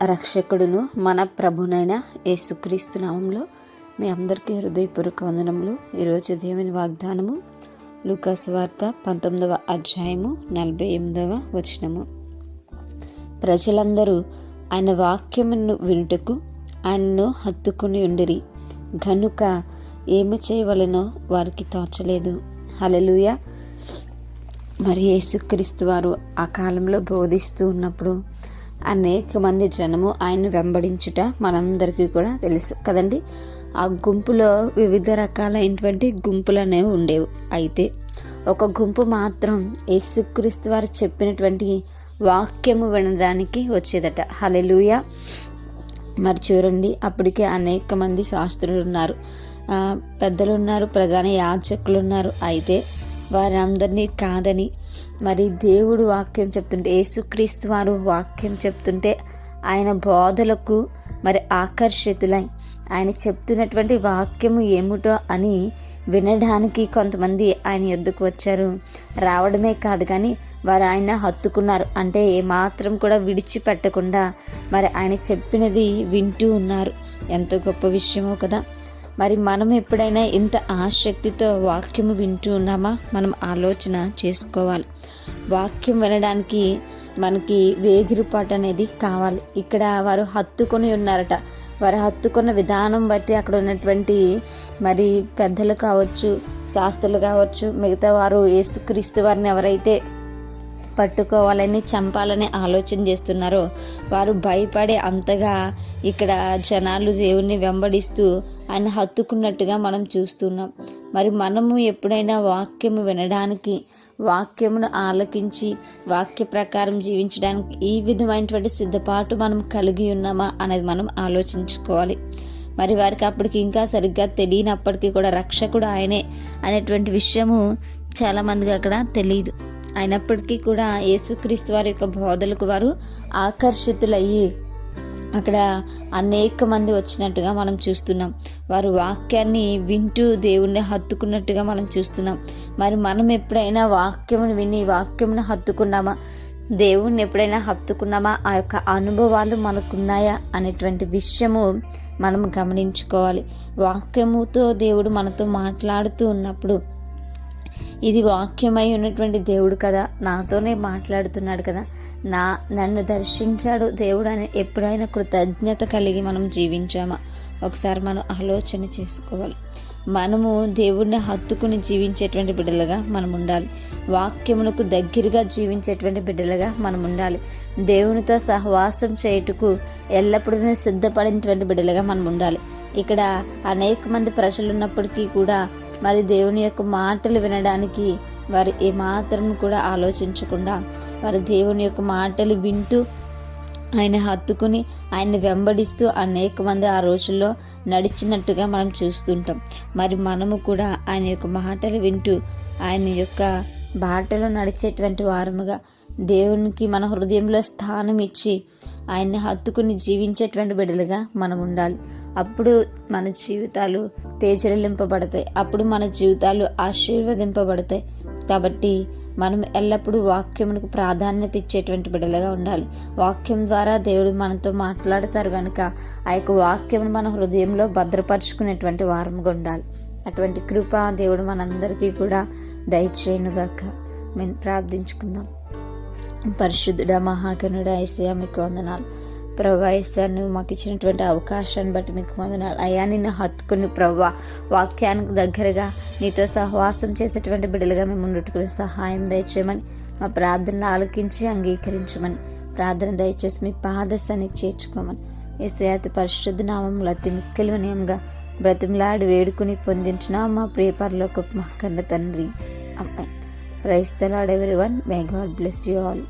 రక్షకుడును మన ప్రభునైన యేసుక్రీస్తు నామంలో మీ అందరికీ హృదయపూర్వక వందనములు. ఈరోజు దేవుని వాగ్దానము లూకా సువార్త 19వ అధ్యాయము 48వ వచనము. ప్రజలందరూ ఆయన వాక్యమును వినుటకు ఆయనను హత్తుకుని ఉండిరి, గనుక ఏమి చేయవలెనో వారికి తోచలేదు. హల్లెలూయా. మరి యేసుక్రీస్తు వారు ఆ కాలంలో బోధిస్తూ ఉన్నప్పుడు అనేక మంది జనము ఆయన్ని వెంబడించుట మనందరికీ కూడా తెలుసు కదండి. ఆ గుంపులో వివిధ రకాలైనటువంటి గుంపులు అనేవి ఉండేవి. అయితే ఒక గుంపు మాత్రం యేసుక్రీస్తు వారు చెప్పినటువంటి వాక్యము వినడానికి వచ్చేదట. హల్లెలూయా. మరి చూడండి, అప్పటికే అనేక మంది శాస్త్రులు ఉన్నారు, పెద్దలు ఉన్నారు, ప్రధాన యాజకులు ఉన్నారు. అయితే వారందరినీ కాదని మరి దేవుడు వాక్యం చెప్తుంటే, యేసుక్రీస్తు వారు వాక్యం చెప్తుంటే ఆయన బోధలకు మరి ఆకర్షితులై ఆయన చెప్తున్నటువంటి వాక్యము ఏమిటో అని వినడానికి కొంతమంది ఆయన యొద్దకు వచ్చారు. రావడమే కాదు కానీ వారు ఆయన హత్తుకున్నారు. అంటే ఏమాత్రం కూడా విడిచిపెట్టకుండా మరి ఆయన చెప్పినది వింటూ ఉన్నారు. ఎంతో గొప్ప విషయమో కదా. మరి మనం ఎప్పుడైనా ఇంత ఆసక్తితో వాక్యము వింటూ ఉన్నామా? మనం ఆలోచన చేసుకోవాలి. వాక్యం వినడానికి మనకి వేగిరుపాటు అనేది కావాలి. ఇక్కడ వారు హత్తుకొని ఉన్నారట. వారు హత్తుకున్న విధానం బట్టి అక్కడ ఉన్నటువంటి మరి పెద్దలు కావచ్చు, శాస్త్రులు కావచ్చు, మిగతా వారు యేసుక్రీస్తు వారిని ఎవరైతే పట్టుకోవాలని చంపాలని ఆలోచన చేస్తున్నారో వారు భయపడే అంతగా ఇక్కడ జనాలు దేవుణ్ణి వెంబడిస్తూ ఆయన హత్తుకున్నట్టుగా మనం చూస్తున్నాం. మరి మనము ఎప్పుడైనా వాక్యము వినడానికి, వాక్యమును ఆలకించి వాక్య ప్రకారం జీవించడానికి ఈ విధమైనటువంటి సిద్ధపాటు మనం కలిగి ఉన్నామా అనేది మనం ఆలోచించుకోవాలి. మరి వారికి అప్పటికి ఇంకా సరిగ్గా తెలియనప్పటికీ కూడా రక్షకుడు ఆయనే అనేటువంటి విషయము చాలామందికి అక్కడ తెలియదు. అయినప్పటికీ కూడా యేసుక్రీస్తు వారి యొక్క బోధలకు వారు ఆకర్షితులయ్యి అక్కడ అనేక మంది వచ్చినట్టుగా మనం చూస్తున్నాం. వారు వాక్యాన్ని వింటూ దేవుణ్ణి హత్తుకున్నట్టుగా మనం చూస్తున్నాం. మరి మనం ఎప్పుడైనా వాక్యమును విని వాక్యమును హత్తుకున్నామా? దేవుణ్ణి ఎప్పుడైనా హత్తుకున్నామా? ఆ యొక్క అనుభవాలు మనకున్నాయా అనేటువంటి విషయము మనం గమనించుకోవాలి. వాక్యముతో దేవుడు మనతో మాట్లాడుతూ ఉన్నప్పుడు ఇది వాక్యమై ఉన్నటువంటి దేవుడు కదా, నాతోనే మాట్లాడుతున్నాడు కదా, నన్ను దర్శించాడు దేవుడు అని ఎప్పుడైనా కృతజ్ఞత కలిగి మనం జీవించామా? ఒకసారి మనం ఆలోచన చేసుకోవాలి. మనము దేవుడిని హత్తుకుని జీవించేటువంటి బిడ్డలుగా మనం ఉండాలి. వాక్యమునకు దగ్గరగా జీవించేటువంటి బిడ్డలుగా మనం ఉండాలి. దేవునితో సహవాసం చేయుటకు ఎల్లప్పుడూ సిద్ధపడినటువంటి బిడ్డలుగా మనం ఉండాలి. ఇక్కడ అనేక మంది ప్రజలు ఉన్నప్పటికీ కూడా మరి దేవుని యొక్క మాటలు వినడానికి వారు ఏమాత్రం కూడా ఆలోచించకుండా వారు దేవుని యొక్క మాటలు వింటూ ఆయన హత్తుకుని ఆయన్ని వెంబడిస్తూ అనేక మంది ఆ రోజుల్లో నడిచినట్టుగా మనం చూస్తుంటాం. మరి మనము కూడా ఆయన యొక్క మాటలు వింటూ ఆయన యొక్క బాటలో నడిచేటువంటి వారముగా దేవునికి మన హృదయంలో స్థానం ఇచ్చి ఆయన్ని హత్తుకుని జీవించేటువంటి బిడ్డలుగా మనం ఉండాలి. అప్పుడు మన జీవితాలు తేజరిల్లింపబడతాయి. అప్పుడు మన జీవితాలు ఆశీర్వదింపబడతాయి. కాబట్టి మనం ఎల్లప్పుడూ వాక్యమునకు ప్రాధాన్యత ఇచ్చేటువంటి బిడ్డలుగా ఉండాలి. వాక్యం ద్వారా దేవుడు మనతో మాట్లాడతారు కనుక ఆ యొక్క వాక్యమును మన హృదయంలో భద్రపరుచుకునేటువంటి వారముగా ఉండాలి. అటువంటి కృప దేవుడు మనందరికీ కూడా దయచేయునుగాక. మేము ప్రార్థించుకుందాం. పరిశుద్ధుడా, మహాగణుడా, యేసయ్యా మీకు వందనాలు. ప్రభా, యేసయ్యా నువ్వు మాకు ఇచ్చినటువంటి అవకాశాన్ని బట్టి మీకు వందనాలు. అయ్యా, నిన్ను హత్తుకుని ప్రభా వాక్యానికి దగ్గరగా నీతో సహవాసం చేసేటువంటి బిడ్డలుగా మేము ముందుకు సహాయం దయచేయమని, మా ప్రార్థనలు ఆలకించి అంగీకరించమని, ప్రార్థన దయచేసి మీ పాదస్థానికి చేర్చుకోమని యేసయ్యా అతి పరిశుద్ధ నామములో అతి మిక్కిలి వినయంగా బ్రతిమలాడి వేడుకుని పొందించిన మా ప్రియ పరలోకపు మా కన్న తండ్రి. అమ్మాయి. Praise the lord everyone. May god bless you all.